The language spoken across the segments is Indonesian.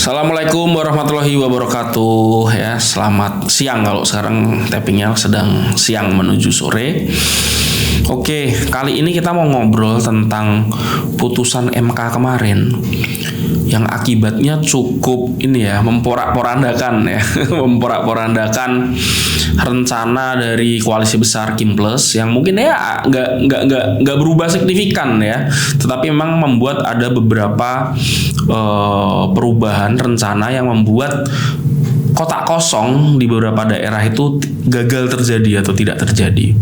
Assalamualaikum warahmatullahi wabarakatuh ya. Selamat siang kalau sekarang tappingnya sedang siang menuju sore. Oke, kali ini kita mau ngobrol tentang putusan MK kemarin yang akibatnya cukup ini ya, memporak-porandakan ya, memporak-porandakan rencana dari koalisi besar Kim Plus yang mungkin ya nggak berubah signifikan ya, tetapi memang membuat ada beberapa perubahan rencana yang membuat kotak kosong di beberapa daerah itu gagal terjadi atau tidak terjadi.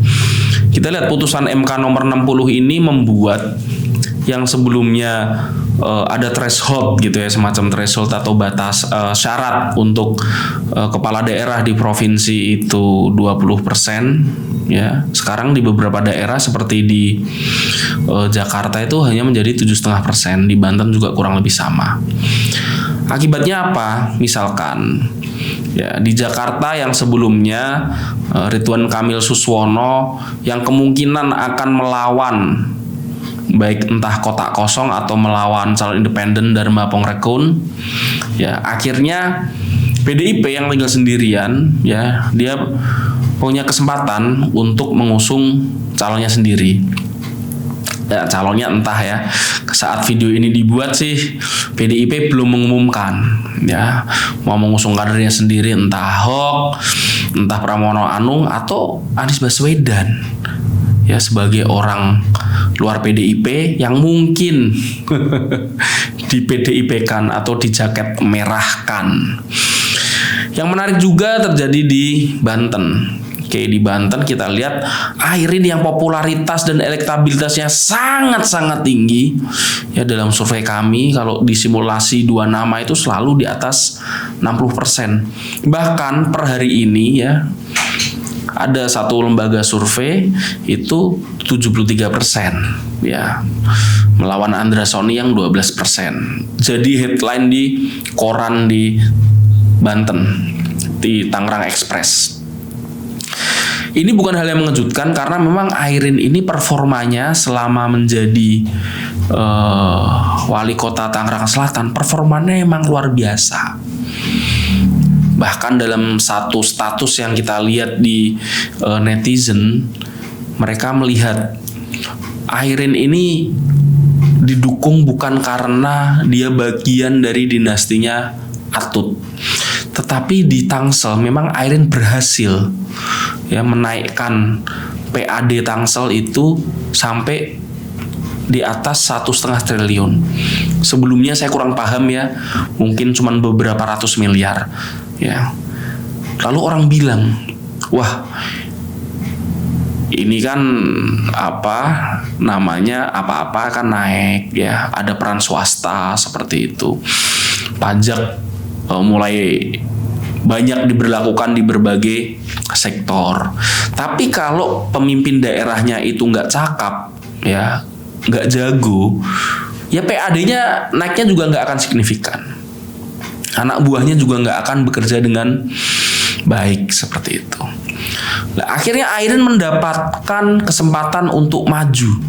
Kita lihat putusan MK nomor 60 ini membuat yang sebelumnya ada threshold gitu ya, semacam threshold atau batas syarat untuk kepala daerah di provinsi itu 20% ya. Sekarang di beberapa daerah seperti di Jakarta itu hanya menjadi 7,5%, di Banten juga kurang lebih sama. Akibatnya apa? Misalkan ya, di Jakarta yang sebelumnya Ridwan Kamil Suswono yang kemungkinan akan melawan baik entah kotak kosong atau melawan calon independen Dharma Pongrekun, ya akhirnya PDIP yang tinggal sendirian ya, dia punya kesempatan untuk mengusung calonnya sendiri. Ya, calonnya entah ya, saat video ini dibuat sih PDIP belum mengumumkan ya mau mengusung kadernya sendiri, entah Ahok, entah Pramono Anung atau Anies Baswedan ya, sebagai orang luar PDIP yang mungkin di PDIP-kan atau di jaket merahkan. Yang menarik juga terjadi di Banten. Oke, di Banten kita lihat Airin yang popularitas dan elektabilitasnya sangat-sangat tinggi ya. Dalam survei kami kalau disimulasi dua nama itu selalu di atas 60%. Bahkan per hari ini ya, ada satu lembaga survei itu 73% ya, melawan Andra Soni yang 12%. Jadi headline di koran di Banten, di Tangerang Express. Ini bukan hal yang mengejutkan karena memang Airin ini performanya selama menjadi wali kota Tangerang Selatan, performanya memang luar biasa. Bahkan dalam satu status yang kita lihat di netizen, mereka melihat Airin ini didukung bukan karena dia bagian dari dinastinya Atut, tetapi di Tangsel memang Airin berhasil ya menaikkan PAD Tangsel itu sampai di atas 1,5 triliun. Sebelumnya saya kurang paham ya, mungkin cuma beberapa ratus miliar ya. Lalu orang bilang, wah ini kan apa-apa kan naik ya, ada peran swasta seperti itu, pajak mulai banyak diberlakukan di berbagai sektor. Tapi kalau pemimpin daerahnya itu nggak cakap ya, nggak jago ya, PAD-nya naiknya juga nggak akan signifikan. Anak buahnya juga nggak akan bekerja dengan baik seperti itu. Nah, akhirnya Airin mendapatkan kesempatan untuk maju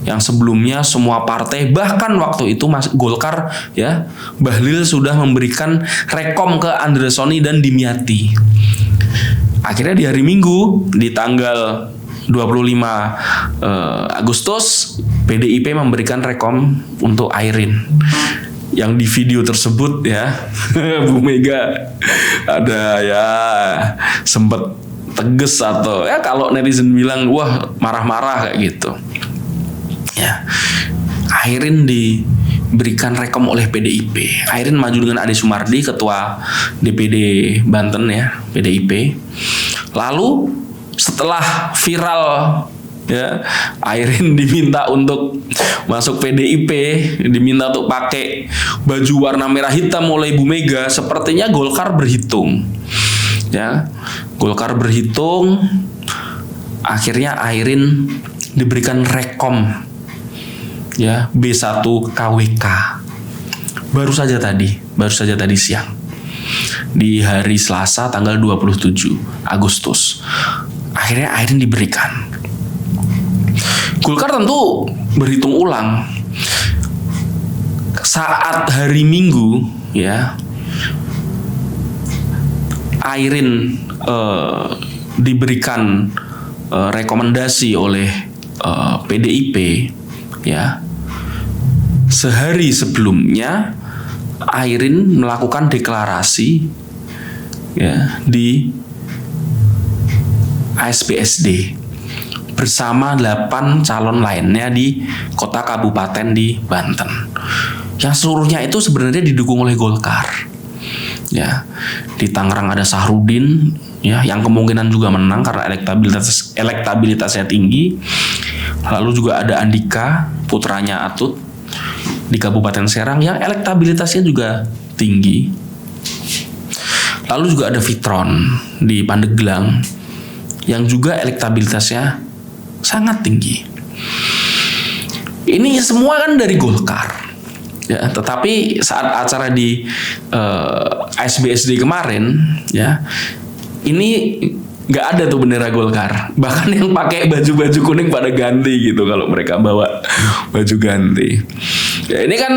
yang sebelumnya semua partai, bahkan waktu itu Golkar ya, Bahlil sudah memberikan rekom ke Andra Soni dan Dimyati. Akhirnya di hari Minggu di tanggal 25 Agustus PDIP memberikan rekom untuk Airin. Yang di video tersebut ya, Bu Mega ada ya sempat tegas atau ya kalau netizen bilang wah marah-marah kayak gitu. Ya, Airin diberikan rekom oleh PDIP. Airin maju dengan Ade Sumardi, ketua DPD Banten ya, PDIP. Lalu setelah viral ya, Airin diminta untuk masuk PDIP, diminta untuk pakai baju warna merah hitam oleh Bu Mega. Sepertinya Golkar berhitung ya, Golkar berhitung. Akhirnya Airin diberikan rekom ya, B1 KWK baru saja tadi siang di hari Selasa tanggal 27 Agustus. Akhirnya Airin diberikan. Golkar tentu berhitung ulang. saat hari Minggu ya, Airin diberikan rekomendasi oleh PDIP ya, sehari sebelumnya Airin melakukan deklarasi ya di ASBSD bersama 8 calon lainnya di kota kabupaten di Banten. Yang seluruhnya itu sebenarnya didukung oleh Golkar. Ya, di Tangerang ada Sahrudin ya, yang kemungkinan juga menang karena elektabilitasnya tinggi. Lalu juga ada Andika, putranya Atut di Kabupaten Serang yang elektabilitasnya juga tinggi. Lalu juga ada Fitron di Pandeglang yang juga elektabilitasnya sangat tinggi. Ini semua kan dari Golkar. Ya, tetapi saat acara di ASBSD kemarin, ya, ini nggak ada tuh bendera Golkar. Bahkan yang pakai baju-baju kuning pada ganti gitu kalau mereka bawa baju ganti. Ya, ini kan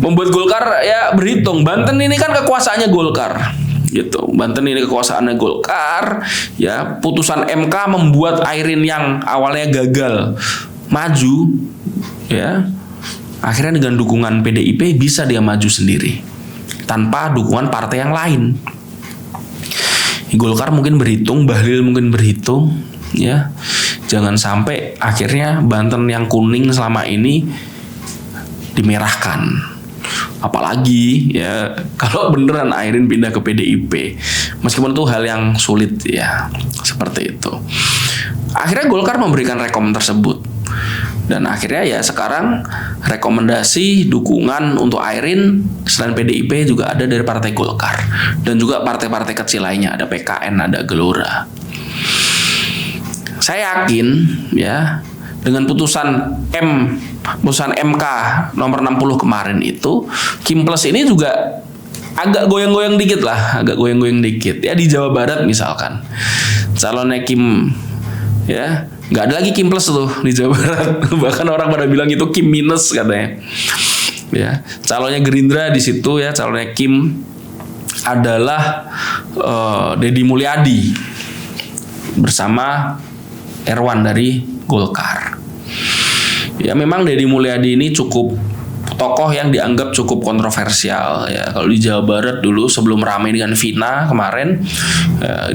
membuat Golkar ya berhitung. Banten ini kan kekuasaannya Golkar. Gitu. Banten ini kekuasaannya Golkar, ya, putusan MK membuat Airin yang awalnya gagal maju, ya, akhirnya dengan dukungan PDIP bisa dia maju sendiri tanpa dukungan partai yang lain. Golkar mungkin berhitung, Bahlil mungkin berhitung, ya, jangan sampai akhirnya Banten yang kuning selama ini dimerahkan. Apalagi ya kalau beneran Airin pindah ke PDIP, meskipun itu hal yang sulit ya, seperti itu. Akhirnya Golkar memberikan rekom tersebut, dan akhirnya ya sekarang rekomendasi dukungan untuk Airin selain PDIP juga ada dari Partai Golkar dan juga partai-partai kecil lainnya, ada PKN, ada Gelora. Saya yakin ya dengan putusan MK nomor 60 kemarin itu, Kim Plus ini juga agak goyang-goyang dikit lah, ya di Jawa Barat misalkan. Calonnya Kim ya, nggak ada lagi Kim Plus tuh di Jawa Barat. Bahkan orang pada bilang itu Kim minus katanya. Ya, calonnya Gerindra di situ ya, calonnya Kim adalah Deddy Mulyadi bersama Erwan dari Golkar. Ya memang Deddy Mulyadi ini cukup tokoh yang dianggap cukup kontroversial ya. Kalau di Jawa Barat dulu sebelum ramai dengan Vina kemarin,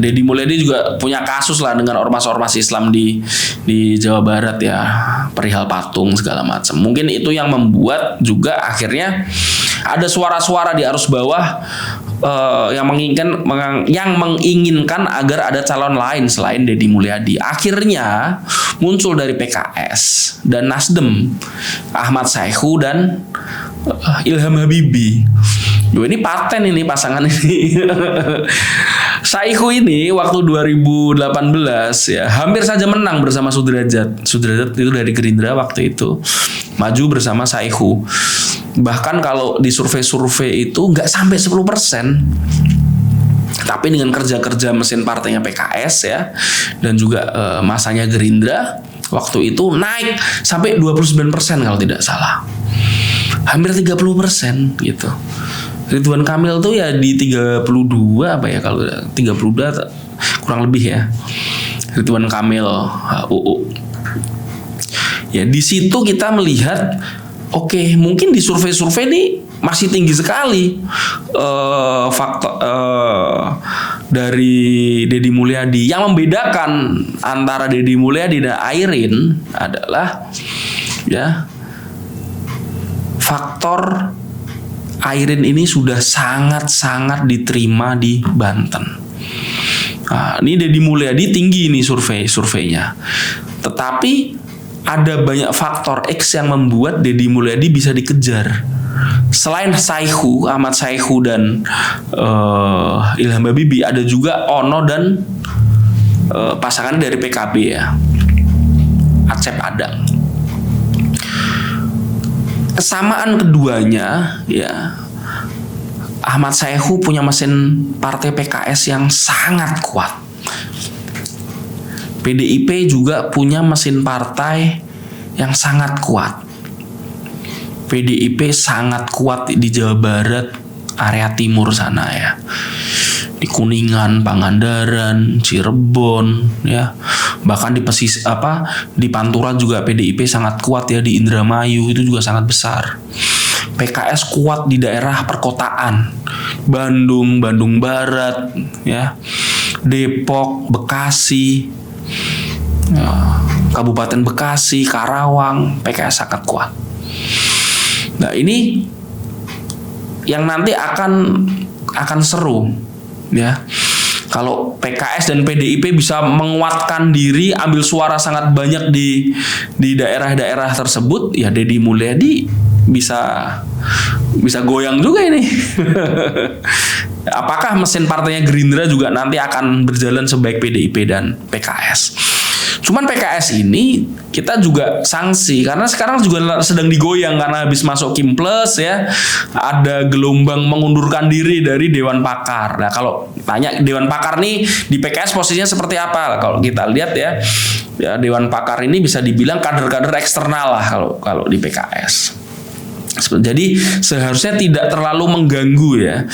Deddy Mulyadi juga punya kasus lah dengan ormas-ormas Islam di Jawa Barat ya, perihal patung segala macam. Mungkin itu yang membuat juga akhirnya ada suara-suara di arus bawah yang menginginkan agar ada calon lain selain Deddy Mulyadi. Akhirnya muncul dari PKS dan Nasdem, Ahmad Saihu dan Ilham Habibie. Ini paten ini pasangan ini. Saihu ini waktu 2018 ya hampir saja menang bersama Sudrajat. Sudrajat itu dari Gerindra waktu itu maju bersama Saihu. Bahkan kalau di survei-survei itu nggak sampai 10%. Tapi dengan kerja-kerja mesin partainya PKS ya dan juga masanya Gerindra waktu itu naik sampai 29% kalau tidak salah. Hampir 30% gitu. Ridwan Kamil tuh ya di 32 apa ya, kalau 32 kurang lebih ya. Ridwan Kamil UU. Ya di situ kita melihat oke, mungkin di survei-survei ini masih tinggi sekali faktor dari Deddy Mulyadi. Yang membedakan antara Deddy Mulyadi dan Airin adalah ya faktor Airin ini sudah sangat-sangat diterima di Banten. Nah, ini Deddy Mulyadi tinggi nih surveinya. Tetapi ada banyak faktor X yang membuat Deddy Mulyadi bisa dikejar. Selain Saihu, Ahmad Saihu dan Ilham Habibie, ada juga Ono dan pasangan dari PKB ya, Acep Adang. Kesamaan keduanya ya, Ahmad Saihu punya mesin partai PKS yang sangat kuat. PDIP juga punya mesin partai yang sangat kuat. PDIP sangat kuat di Jawa Barat, area timur sana ya. Di Kuningan, Pangandaran, Cirebon ya. Bahkan di Pantura juga PDIP sangat kuat ya, di Indramayu itu juga sangat besar. PKS kuat di daerah perkotaan. Bandung Barat ya. Depok, Bekasi, ya, Kabupaten Bekasi, Karawang, PKS sangat kuat. Nah, ini yang nanti akan seru ya. Kalau PKS dan PDIP bisa menguatkan diri, ambil suara sangat banyak di daerah-daerah tersebut, ya Deddy Mulyadi bisa goyang juga ini. Apakah mesin partainya Gerindra juga nanti akan berjalan sebaik PDIP dan PKS? Cuman PKS ini kita juga sanksi karena sekarang juga sedang digoyang karena habis masuk Kimples ya, ada gelombang mengundurkan diri dari Dewan Pakar. Nah, kalau tanya Dewan Pakar nih di PKS posisinya seperti apa? Kalau kita lihat ya Dewan Pakar ini bisa dibilang kader-kader eksternal lah kalau di PKS. Jadi seharusnya tidak terlalu mengganggu ya.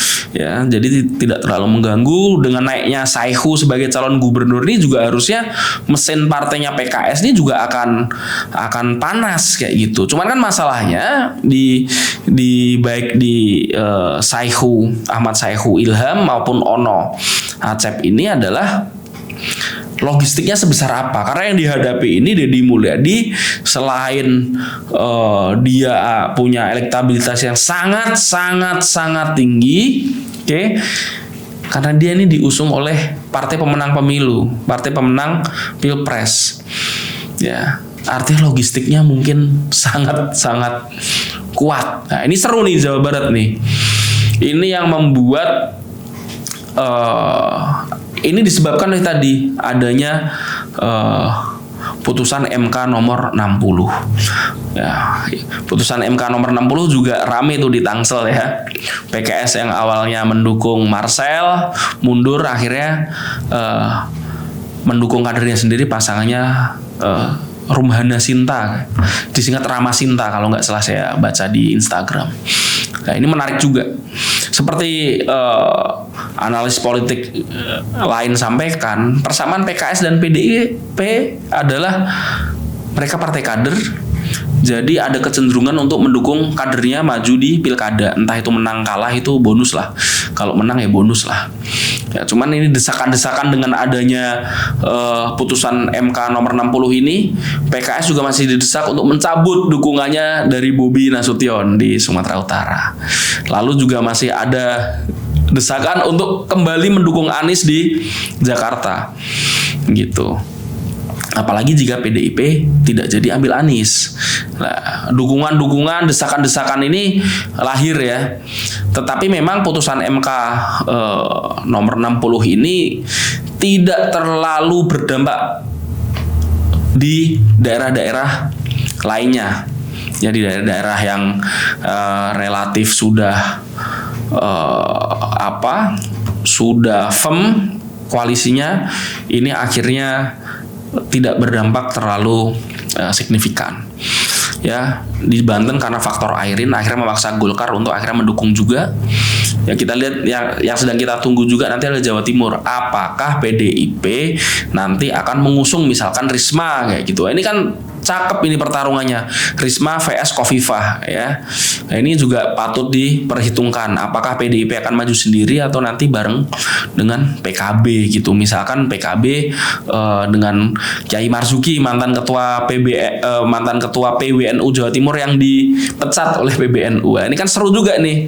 Jadi tidak terlalu mengganggu. Dengan naiknya Saihu sebagai calon gubernur ini juga harusnya mesin partainya PKS ini juga akan panas kayak gitu. Cuman kan masalahnya baik di Ahmad Saihu Ilham maupun Ono Acep ini adalah logistiknya sebesar apa? Karena yang dihadapi ini Deddy Mulyadi selain dia punya elektabilitas yang sangat tinggi, oke? Karena dia ini diusung oleh partai pemenang pemilu, partai pemenang Pilpres. Ya, artinya logistiknya mungkin sangat kuat. Nah, ini seru nih Jawa Barat nih. Ini yang membuat ini disebabkan oleh tadi adanya putusan MK nomor 60. Ya, putusan MK nomor 60 juga rame tuh di Tangsel ya. PKS yang awalnya mendukung Marcel mundur, akhirnya mendukung kadernya sendiri, pasangannya Rumhana Sinta, disingkat Rama Sinta kalau nggak salah saya baca di Instagram. Nah, ini menarik juga. Seperti analis politik lain sampaikan, persamaan PKS dan PDIP adalah mereka partai kader. Jadi ada kecenderungan untuk mendukung kadernya maju di pilkada. Entah itu menang kalah itu bonus lah. Kalau menang ya bonus lah. Ya, cuman ini desakan-desakan dengan adanya putusan MK nomor 60 ini, PKS juga masih didesak untuk mencabut dukungannya dari Bobi Nasution di Sumatera Utara. Lalu juga masih ada desakan untuk kembali mendukung Anies di Jakarta. Gitu. Apalagi jika PDIP tidak jadi ambil Anies. Nah, dukungan-dukungan, desakan-desakan ini lahir ya. Tetapi memang putusan MK nomor 60 ini tidak terlalu berdampak di daerah-daerah lainnya. Ya, di daerah-daerah yang relatif sudah sudah firm koalisinya, ini akhirnya tidak berdampak terlalu signifikan. Ya, di Banten karena faktor Airin akhirnya memaksa Golkar untuk akhirnya mendukung juga. Ya, kita lihat yang sedang kita tunggu juga nanti adalah Jawa Timur. Apakah PDIP nanti akan mengusung misalkan Risma kayak gitu. Ini kan cakep ini pertarungannya, Risma vs Khofifah ya. Nah, ini juga patut diperhitungkan. Apakah PDIP akan maju sendiri atau nanti bareng dengan PKB gitu. Misalkan PKB dengan Kiai Marzuki, mantan ketua PWNU Jawa Timur yang dipecat oleh PBNU. Nah, ini kan seru juga nih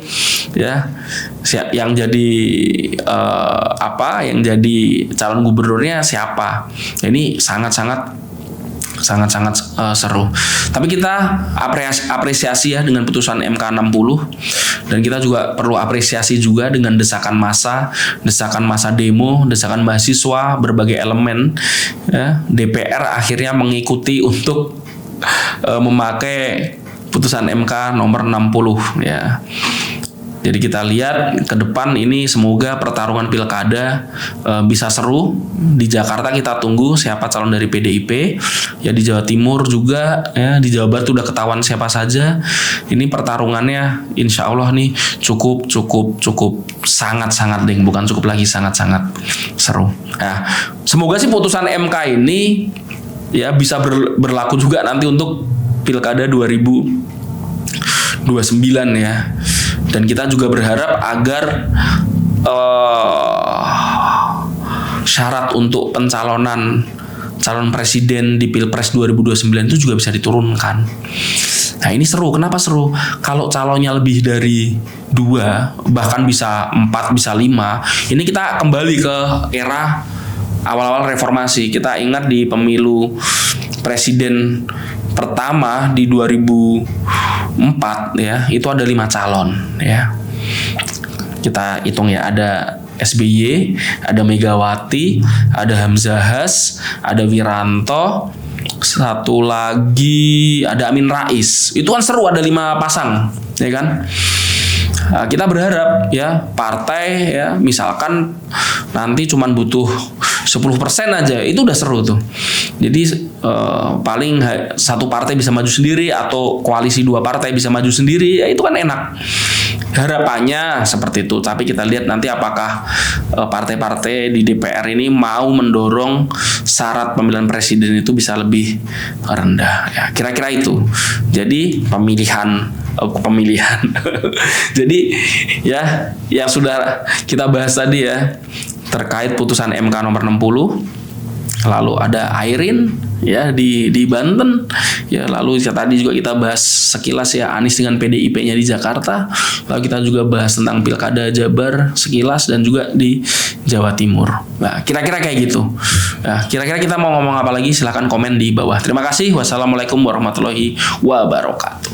ya. Yang jadi yang jadi calon gubernurnya siapa? Nah, ini sangat seru. Tapi kita apresiasi ya dengan putusan MK 60, dan kita juga perlu apresiasi juga dengan desakan massa demo, desakan mahasiswa, berbagai elemen ya. DPR akhirnya mengikuti untuk memakai putusan MK nomor 60 ya. Jadi kita lihat ke depan ini semoga pertarungan pilkada bisa seru. Di Jakarta kita tunggu siapa calon dari PDIP. Ya di Jawa Timur juga, ya di Jawa Barat udah ketahuan siapa saja. Ini pertarungannya insya Allah nih cukup sangat-sangat ding, bukan cukup lagi, sangat-sangat seru. Nah, semoga sih putusan MK ini ya bisa berlaku juga nanti untuk Pilkada 2029 ya. Dan kita juga berharap agar syarat untuk pencalonan calon presiden di Pilpres 2029 itu juga bisa diturunkan. Nah ini seru. Kenapa seru? Kalau calonnya lebih dari 2, bahkan bisa 4, bisa 5, ini kita kembali ke era awal-awal reformasi. Kita ingat di pemilu presiden pertama di 2004 ya, itu ada 5 calon ya. Kita hitung ya, ada SBY, ada Megawati, ada Hamzahas, ada Wiranto, satu lagi ada Amin Rais. Itu kan seru, ada 5 pasang, ya kan? Nah, kita berharap ya partai ya misalkan nanti cuman butuh 10% aja, itu udah seru tuh. Jadi paling satu partai bisa maju sendiri atau koalisi 2 partai bisa maju sendiri, ya itu kan enak. Harapannya seperti itu. Tapi kita lihat nanti apakah partai-partai di DPR ini mau mendorong syarat pemilihan presiden itu bisa lebih rendah. Ya, kira-kira itu. Jadi pemilihan. Jadi ya yang sudah kita bahas tadi ya terkait putusan MK nomor 60, lalu ada Airin ya di Banten ya, lalu tadi juga kita bahas sekilas ya Anies dengan PDIP-nya di Jakarta, lalu kita juga bahas tentang Pilkada Jabar sekilas dan juga di Jawa Timur. Nah kira-kira kayak gitu. Nah kira-kira kita mau ngomong apa lagi, silahkan komen di bawah. Terima kasih. Wassalamualaikum warahmatullahi wabarakatuh.